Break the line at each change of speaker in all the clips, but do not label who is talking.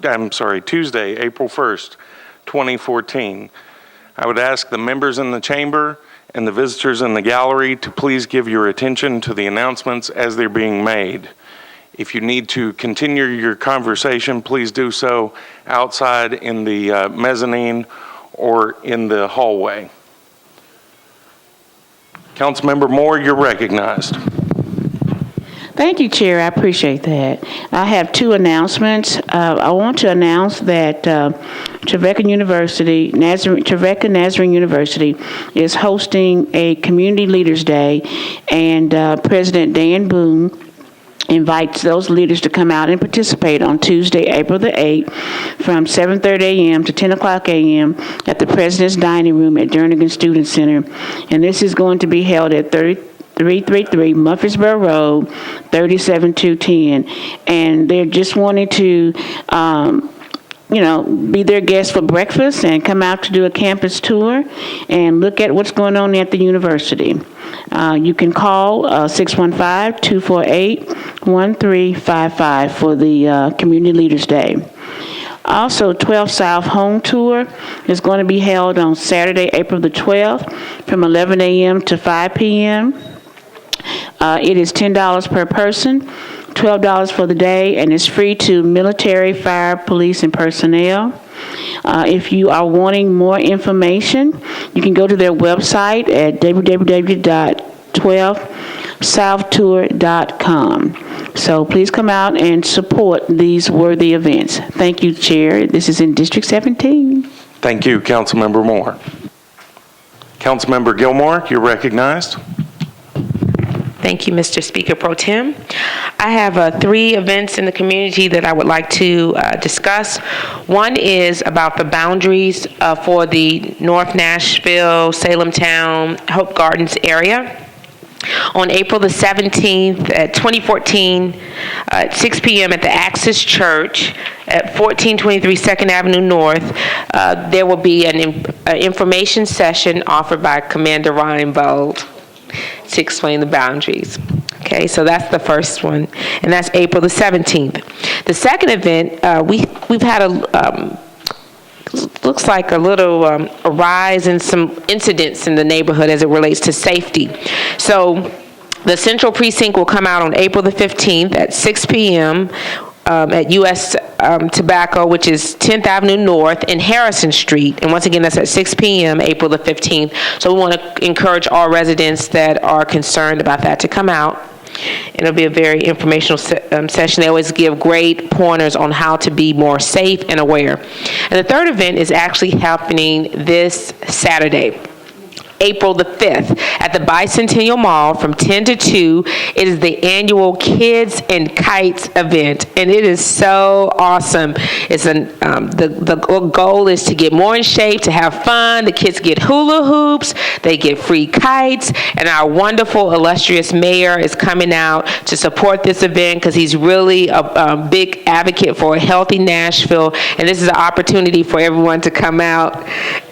Tuesday, April 1st, 2014. I would ask the members in the chamber and the visitors in the gallery to please give your attention to the announcements as they're being made. If you need to continue your conversation, please do so outside in the mezzanine or in the hallway. Councilmember Moore, you're recognized.
Thank you, Chair. I appreciate that. I have two announcements. I want to announce that Trevecca Nazarene University is hosting a Community Leaders Day, and President Dan Boone invites those leaders to come out and participate on Tuesday, April the 8th from 7:30 a.m. to 10 o'clock a.m. at the President's Dining Room at Jernigan Student Center. And this is going to be held at 333 Murfreesboro Road, 37210. And they're just wanting to, be their guests for breakfast and come out to do a campus tour and look at what's going on at the university. You can call 615-248-1355 for the Community Leaders Day. Also, 12 South Home Tour is going to be held on Saturday, April the 12th from 11 a.m. to 5 p.m. It is $10 per person, $12 for the day, and it's free to military, fire, police, and personnel. If you are wanting more information, you can go to their website at www.12southtour.com. So please come out and support these worthy events. Thank you, Chair. This is in District 17.
Thank you, Councilmember Moore. Councilmember Gilmore, you're recognized.
Thank you, Mr. Speaker Pro Tem. I have 3 events in the community that I would like to discuss. One is about the boundaries for the North Nashville, Salem Town, Hope Gardens area. On April the 17th, 2014, at 6 p.m. at the Axis Church at 1423 2nd Avenue North, there will be an information session offered by Commander Reinbold to explain the boundaries. Okay, so that's the first one, and that's April the 17th. The second event, we've had looks like a little a rise in some incidents in the neighborhood as it relates to safety. So the Central Precinct will come out on April the 15th at 6 p.m. At U.S. Tobacco, which is 10th Avenue North and Harrison Street. And once again, that's at 6 p.m., April the 15th. So we want to encourage all residents that are concerned about that to come out. It'll be a very informational session. They always give great pointers on how to be more safe and aware. And the third event is actually happening this Saturday, April the 5th, at the Bicentennial Mall from 10 to 2. It is the annual Kids and Kites event, and it is so awesome. It's the goal is to get more in shape, to have fun. The kids get hula hoops, they get free kites, and our wonderful, illustrious mayor is coming out to support this event because he's really a big advocate for a healthy Nashville, and this is an opportunity for everyone to come out.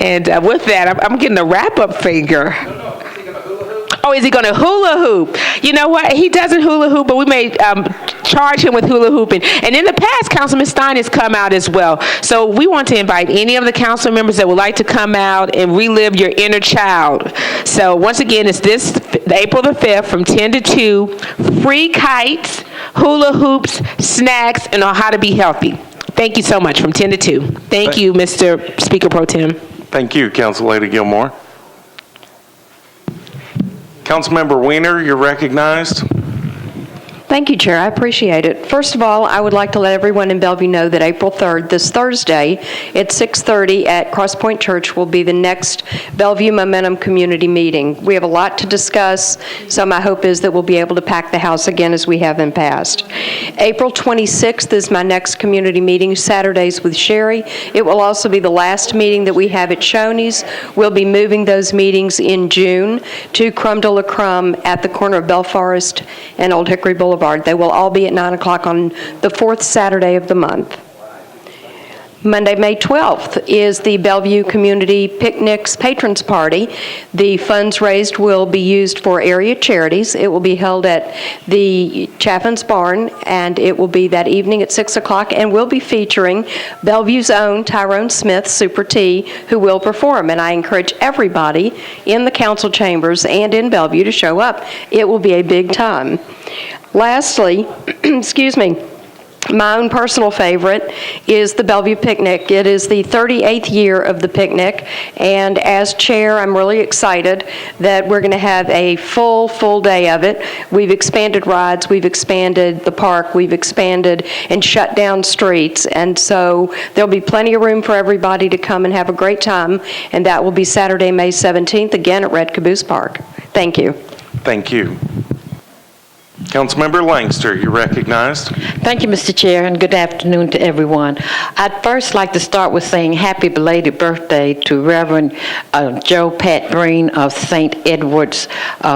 And with that, I'm getting a wrap-up finger. Oh, is he going to hula hoop? You know what? He doesn't hula hoop, but we may charge him with hula hooping. And in the past, Councilman Stein has come out as well. So we want to invite any of the council members that would like to come out and relive your inner child. So once again, it's this April the 5th from 10 to 2. Free kites, hula hoops, snacks, and on how to be healthy. Thank you so much, from 10 to 2. Thank you, Mr. Speaker Pro Tem.
Thank you, Council Lady Gilmore. Councilmember Weiner, you're recognized.
Thank you, Chair. I appreciate it. First of all, I would like to let everyone in Bellevue know that April 3rd, this Thursday, at 6:30 at Cross Point Church will be the next Bellevue Momentum Community Meeting. We have a lot to discuss, so my hope is that we'll be able to pack the house again as we have in past. April 26th is my next community meeting, Saturdays with Sherry. It will also be the last meeting that we have at Shoney's. We'll be moving those meetings in June to Crumb de la Crumb at the corner of Bell Forest and Old Hickory Boulevard. They will all be at 9 o'clock on the 4th Saturday of the month. Monday, May 12th is the Bellevue Community Picnics Patrons Party. The funds raised will be used for area charities. It will be held at the Chaffin's Barn, and it will be that evening at 6 o'clock, and we'll be featuring Bellevue's own Tyrone Smith, Super T, who will perform. And I encourage everybody in the council chambers and in Bellevue to show up. It will be a big time. Lastly, excuse me, my own personal favorite is the Bellevue Picnic. It is the 38th year of the picnic, and as chair, I'm really excited that we're going to have a full day of it. We've expanded rides, we've expanded the park, we've expanded and shut down streets, and so there'll be plenty of room for everybody to come and have a great time, and that will be Saturday, May 17th, again at Red Caboose Park. Thank you.
Thank you. Councilmember Langster, you're recognized.
Thank you, Mr. Chair, and good afternoon to everyone. I'd first like to start with saying happy belated birthday to Reverend Joe Pat Breen of St. Edward's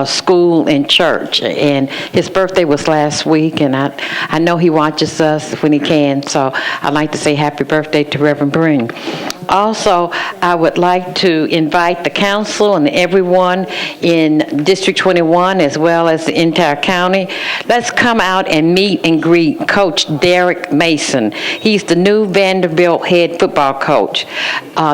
School and Church. And his birthday was last week, and I know he watches us when he can, so I'd like to say happy birthday to Reverend Breen. Also, I would like to invite the council and everyone in District 21 as well as the entire county. Let's come out and meet and greet Coach Derek Mason. He's the new Vanderbilt head football coach.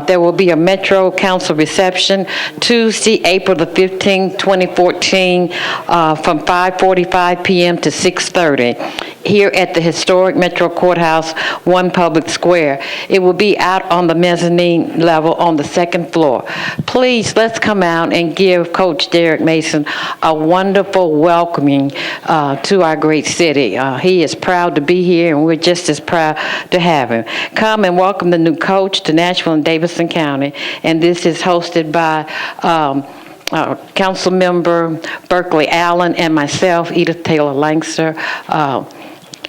There will be a Metro Council reception Tuesday, April the 15th, 2014, from 5:45 p.m. to 6:30 here at the historic Metro Courthouse, One Public Square. It will be out on the mezzanine level on the second floor. Please, let's come out and give Coach Derek Mason a wonderful welcoming to our great city. He is proud to be here, and we're just as proud to have him. Come and welcome the new coach to Nashville and Davidson County, and this is hosted by Council Member Berkeley Allen and myself, Edith Taylor Langster.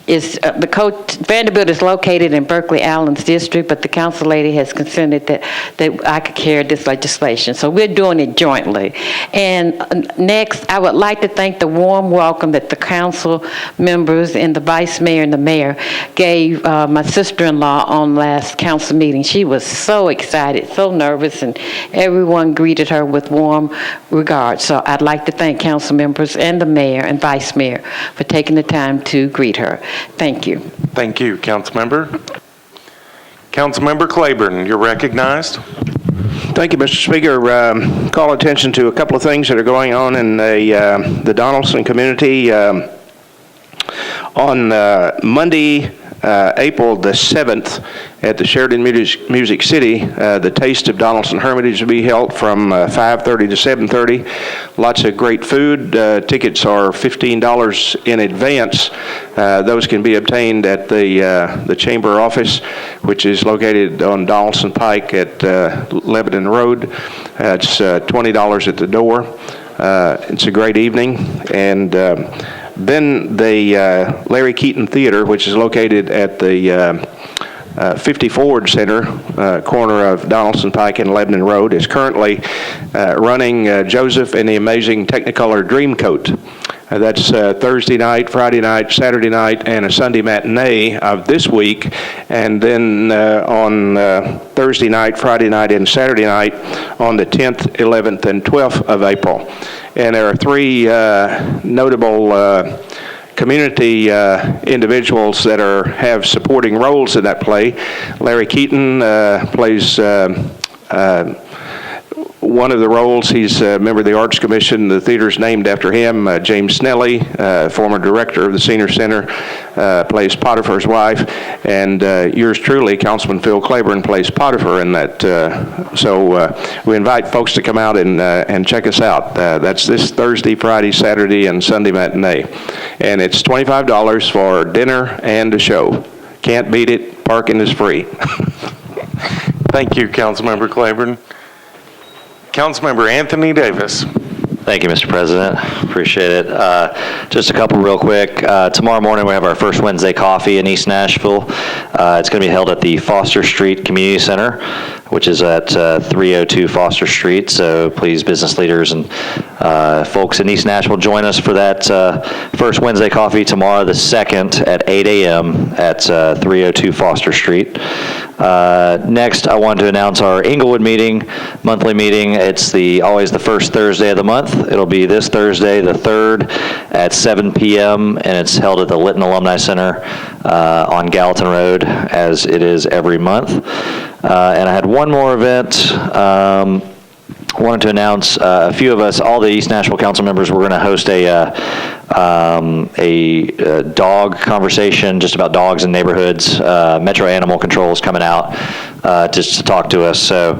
Vanderbilt is located in Berkeley Allen's district, but the council lady has consented that I could carry this legislation. So we're doing it jointly. And next, I would like to thank the warm welcome that the council members and the vice mayor and the mayor gave my sister-in-law on last council meeting. She was so excited, so nervous, and everyone greeted her with warm regard. So I'd like to thank council members and the mayor and vice mayor for taking the time to greet her. Thank you.
Thank you, Councilmember. Councilmember Claiborne, you're recognized.
Thank you, Mr. Speaker. Call attention to a couple of things that are going on in the Donaldson community. On Monday, April the 7th, at the Sheridan Music City, the Taste of Donaldson Hermitage will be held from 5:30 to 7:30. Lots of great food. Tickets are $15 in advance. Those can be obtained at the chamber office, which is located on Donaldson Pike at Lebanon Road. It's $20 at the door. It's a great evening. And then the Larry Keaton Theater, which is located at the 50 Ford Center, corner of Donaldson Pike and Lebanon Road, is currently running Joseph and the Amazing Technicolor Dreamcoat. That's Thursday night, Friday night, Saturday night, and a Sunday matinee of this week. And then on Thursday night, Friday night, and Saturday night on the 10th, 11th, and 12th of April. And there are three notable community individuals that have supporting roles in that play. Larry Keaton plays one of the roles. He's a member of the Arts Commission. The theater's named after him. James Snelly, former director of the Senior Center, plays Potiphar's wife. And yours truly, Councilman Phil Claiborne, plays Potiphar in that. So we invite folks to come out and check us out. That's this Thursday, Friday, Saturday, and Sunday matinee. And it's $25 for dinner and a show. Can't beat it. Parking is free.
Thank you, Councilmember Claiborne. Councilmember Anthony Davis.
Thank you, Mr. President. Appreciate it. Just a couple real quick. Tomorrow morning we have our first Wednesday coffee in East Nashville. It's going to be held at the Foster Street Community Center, which is at 302 Foster Street. So please, business leaders and folks in East Nashville, join us for that first Wednesday coffee tomorrow the 2nd at 8 a.m. at 302 Foster Street. Next, I want to announce our Inglewood meeting, monthly meeting. It's always the first Thursday of the month. It'll be this Thursday, the 3rd, at 7 p.m., and it's held at the Lytton Alumni Center on Gallatin Road, as it is every month. And I had one more event. Wanted to announce a few of us, all the East Nashville council members, we're going to host a dog conversation just about dogs in neighborhoods. Metro Animal Control is coming out just to talk to us. So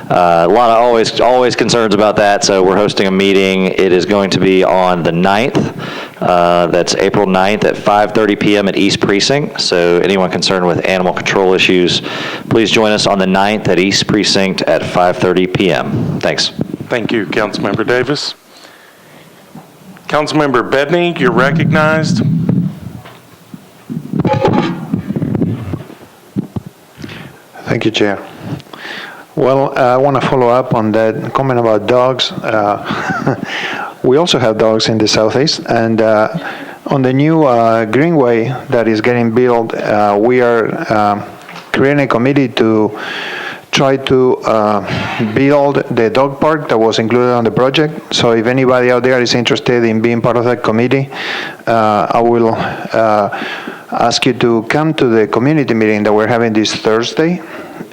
a lot of always concerns about that. So we're hosting a meeting. It is going to be on the 9th. That's April 9th at 5:30 p.m. at East Precinct. So anyone concerned with animal control issues, please join us on the 9th at East Precinct at 5:30 p.m. Thanks.
Thank you, Councilmember Davis. Councilmember Bedney, you're recognized.
Thank you, Chair. Well, I want to follow up on that comment about dogs. We also have dogs in the southeast, and on the new greenway that is getting built, we are creating a committee to try to build the dog park that was included on the project. So if anybody out there is interested in being part of that committee, I will ask you to come to the community meeting that we're having this Thursday.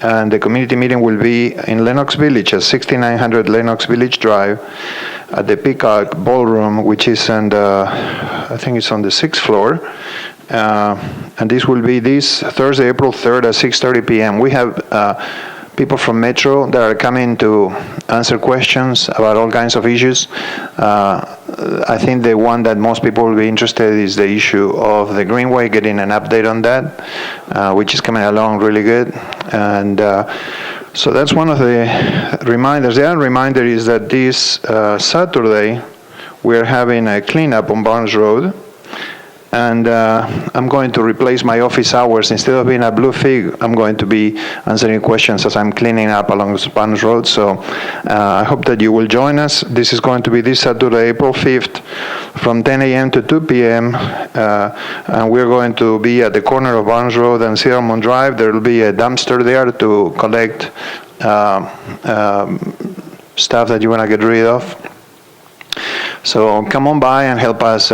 And the community meeting will be in Lenox Village at 6900 Lenox Village Drive at the Peacock Ballroom, which is on the, I think it's on the 6th floor. And this will be this Thursday, April 3rd at 6:30 p.m. We have people from Metro that are coming to answer questions about all kinds of issues. I think the one that most people will be interested in is the issue of the Greenway, getting an update on that, which is coming along really good. And so that's one of the reminders. The other reminder is that this Saturday, we're having a cleanup on Barnes Road. And I'm going to replace my office hours. Instead of being a blue fig, I'm going to be answering questions as I'm cleaning up along Spanish Road. So I hope that you will join us. This is going to be this Saturday, April 5th, from 10 a.m. to 2 p.m. And we're going to be at the corner of Barnes Road and Cinnamon Drive. There will be a dumpster there to collect stuff that you want to get rid of. So come on by and help us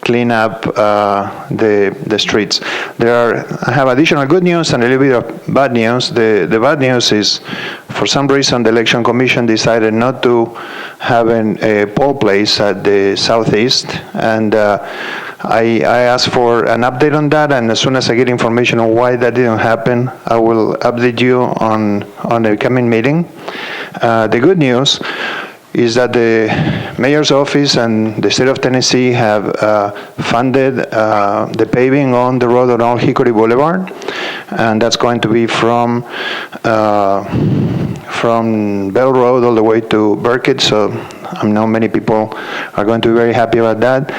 clean up the streets. I have additional good news and a little bit of bad news. The bad news is, for some reason, the Election Commission decided not to have a poll place at the southeast, and I asked for an update on that, and as soon as I get information on why that didn't happen, I will update you on the coming meeting. The good news is that the mayor's office and the state of Tennessee have funded the paving on the road on Old Hickory Boulevard, and that's going to be from Bell Road all the way to Burkitt. So I know many people are going to be very happy about that.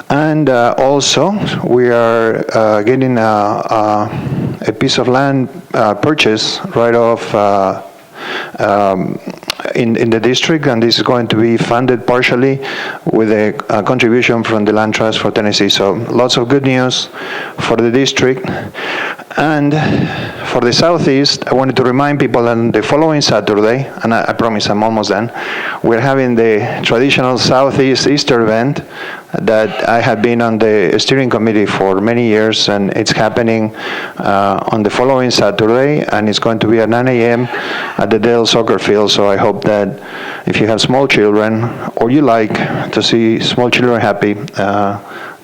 And also, we are getting a piece of land purchase right off in the district, and this is going to be funded partially with a contribution from the Land Trust for Tennessee. So lots of good news for the district. And for the Southeast, I wanted to remind people that the following Saturday, and I promise I'm almost done, we're having the traditional Southeast Easter event that I have been on the steering committee for many years, and it's happening on the following Saturday, and it's going to be at 9 a.m. at the Dale Soccer Field. So I hope that if you have small children, or you like to see small children happy,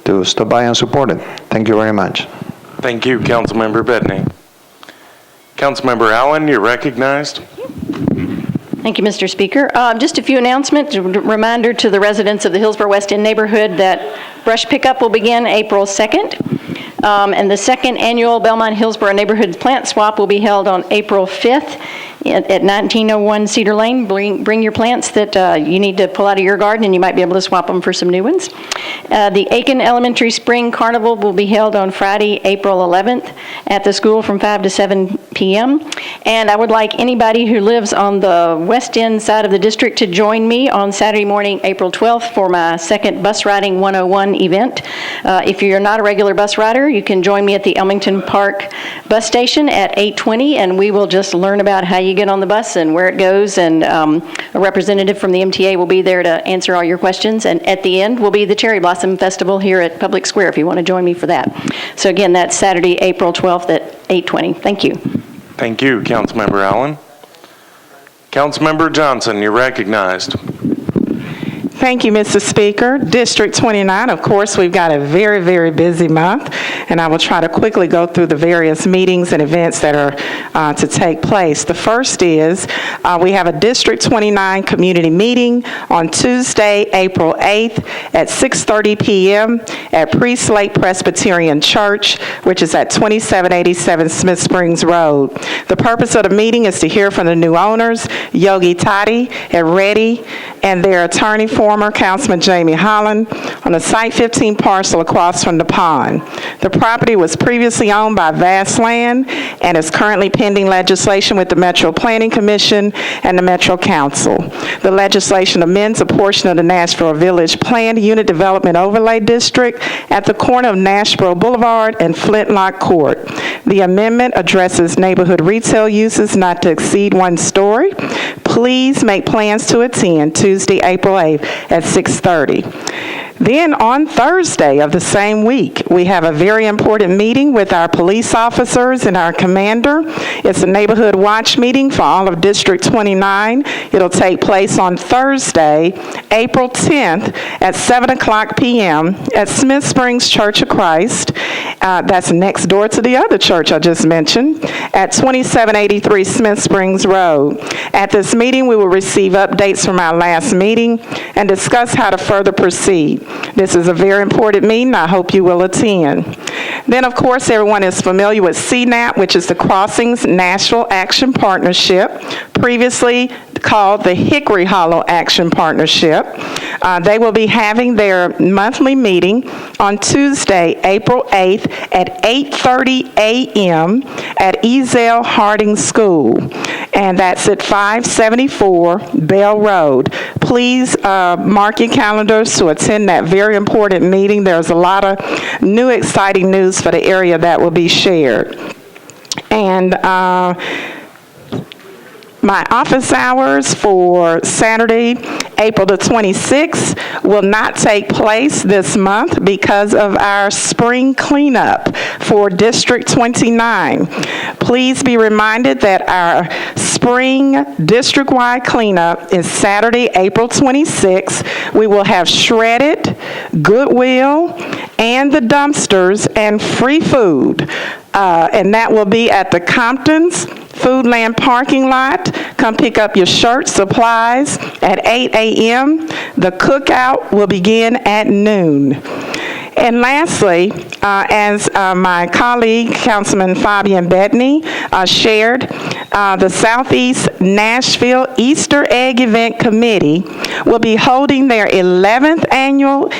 to stop by and support it. Thank you very much.
Thank you, Councilmember Bedney. Councilmember Allen, you're recognized.
Thank you, Mr. Speaker. Just a few announcements. A reminder to the residents of the Hillsborough West End neighborhood that brush pickup will begin April 2nd. And the second annual Belmont-Hillsborough Neighborhood Plant Swap will be held on April 5th at 1901 Cedar Lane. Bring your plants that you need to pull out of your garden, and you might be able to swap them for some new ones. The Aiken Elementary Spring Carnival will be held on Friday, April 11th at the school from 5 to 7 p.m. And I would like anybody who lives on the west end side of the district to join me on Saturday morning, April 12th, for my second Bus Riding 101 event. If you're not a regular bus rider, you can join me at the Elmington Park bus station at 8:20, and we will just learn about how you get on the bus and where it goes, and a representative from the MTA will be there to answer all your questions. And at the end will be the Cherry Blossom Festival here at Public Square if you want to join me for that. So again, that's Saturday, April 12th at 8:20. Thank you.
Thank you, Councilmember Allen. Councilmember Johnson, you're recognized.
Thank you, Mr. Speaker. District 29, of course, we've got a very, very busy month, and I will try to quickly go through the various meetings and events that are to take place. The first is we have a District 29 community meeting on Tuesday, April 8th at 6:30 p.m. at Priest Lake Presbyterian Church, which is at 2787 Smith Springs Road. The purpose of the meeting is to hear from the new owners, Yogi Tati and Reddy, and their attorney, former Councilman Jamie Holland, on the Site 15 parcel across from the pond. The property was previously owned by Vast Land and is currently pending legislation with the Metro Planning Commission and the Metro Council. The legislation amends a portion of the Nashville Village Planned Unit Development Overlay District at the corner of Nashville Boulevard and Flintlock Court. The amendment addresses neighborhood retail uses not to exceed 1 story. Please make plans to attend Tuesday, April 8th at 6:30. Then on Thursday of the same week, we have a very important meeting with our police officers and our commander. It's a neighborhood watch meeting for all of District 29. It'll take place on Thursday, April 10th at 7:00 p.m. at Smith Springs Church of Christ. That's next door to the other church I just mentioned, at 2783 Smith Springs Road. At this meeting, we will receive updates from our last meeting and discuss how to further proceed. This is a very important meeting. I hope you will attend. Then, of course, everyone is familiar with CNAP, which is the Crossings Nashville Action Partnership, previously called the Hickory Hollow Action Partnership. They will be having their monthly meeting on Tuesday, April 8th at 8:30 a.m. at Ezell Harding School, and that's at 574 Bell Road. Please mark your calendars to attend that very important meeting. There's a lot of new, exciting news for the area that will be shared. And my office hours for Saturday, April the 26th, will not take place this month because of our spring cleanup for District 29. Please be reminded that our spring district-wide cleanup is Saturday, April 26th. We will have shredded, Goodwill, and the dumpsters and free food. And that will be at the Compton's Foodland parking lot. Come pick up your shirts, supplies at 8 a.m. The cookout will begin at noon. And lastly, as my colleague, Councilman Fabian Bettany, shared, the Southeast Nashville Easter Egg Event Committee will be holding their 11th annual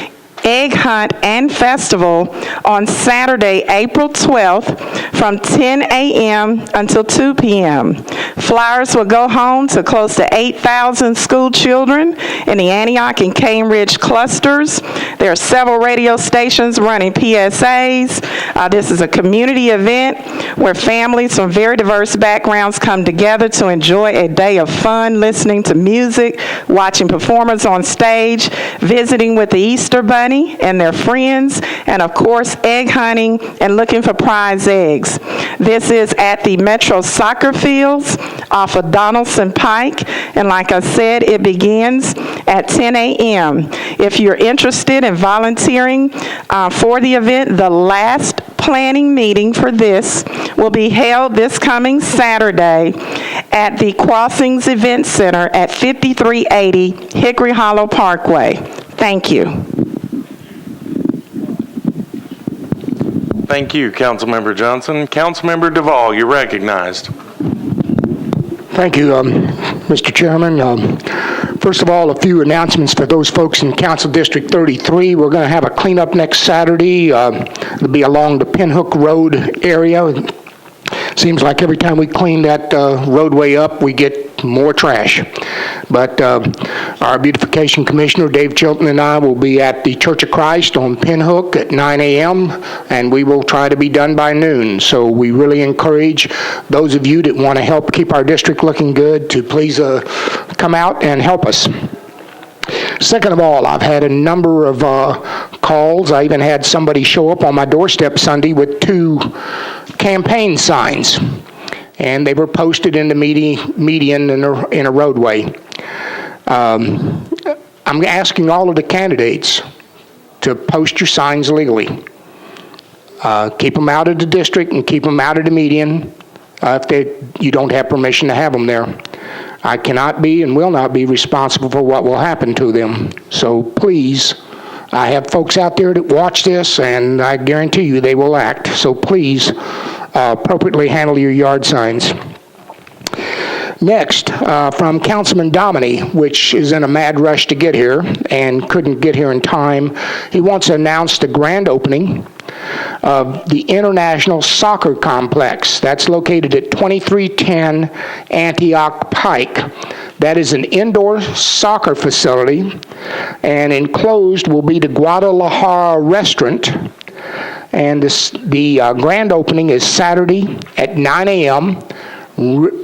Egg Hunt and Festival on Saturday, April 12th from 10 a.m. until 2 p.m. Flyers will go home to close to 8,000 school children in the Antioch and Cane Ridge clusters. There are several radio stations running PSAs. This is a community event where families from very diverse backgrounds come together to enjoy a day of fun, listening to music, watching performers on stage, visiting with the Easter Bunny and their friends, and of course, egg hunting and looking for prize eggs. This is at the Metro Soccer Fields off of Donaldson Pike, and like I said, it begins at 10 a.m. If you're interested in volunteering for the event, the last planning meeting for this will be held this coming Saturday at the Crossings Event Center at 5380 Hickory Hollow Parkway. Thank you.
Thank you, Councilmember Johnson. Councilmember Duvall, you're recognized.
Thank you, Mr. Chairman. First of all, a few announcements for those folks in Council District 33. We're going to have a cleanup next Saturday. It'll be along the Pinhook Road area. Seems like every time we clean that roadway up, we get more trash. But our beautification commissioner, Dave Chilton, and I will be at the Church of Christ on Pinhook at 9 a.m., and we will try to be done by noon. So we really encourage those of you that want to help keep our district looking good to please come out and help us. Second of all, I've had a number of calls. I even had somebody show up on my doorstep Sunday with 2 campaign signs, and they were posted in the median in a roadway. I'm asking all of the candidates to post your signs legally. Keep them out of the district and keep them out of the median if you don't have permission to have them there. I cannot be and will not be responsible for what will happen to them. So please, I have folks out there that watch this, and I guarantee you they will act. So please, appropriately handle your yard signs. Next, from Councilman Dominy, which is in a mad rush to get here and couldn't get here in time, he wants to announce the grand opening of the International Soccer Complex. That's located at 2310 Antioch Pike. That is an indoor soccer facility, and enclosed will be the Guadalajara restaurant. And the grand opening is Saturday at 9 a.m.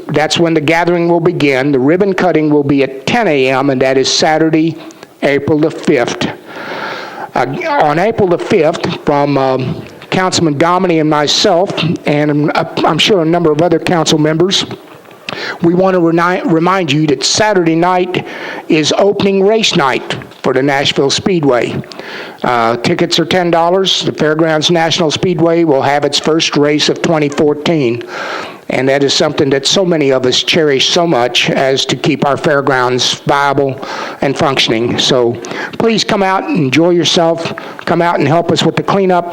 That's when the gathering will begin. The ribbon cutting will be at 10 a.m., and that is Saturday, April the 5th. On April the 5th, from Councilman Dominy and myself, and I'm sure a number of other council members, we want to remind you that Saturday night is opening race night for the Nashville Speedway. Tickets are $10. The Fairgrounds National Speedway will have its first race of 2014. And that is something that so many of us cherish so much as to keep our fairgrounds viable and functioning. So please come out and enjoy yourself. Come out and help us with the cleanup.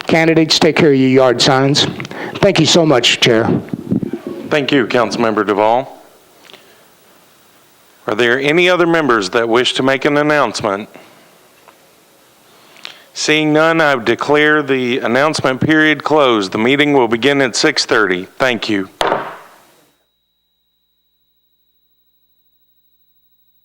Candidates, take care of your yard signs. Thank you so much, Chair.
Thank you, Councilmember Duvall. Are there any other members that wish to make an announcement? Seeing none, I declare the announcement period closed. The meeting will begin at 6:30. Thank you.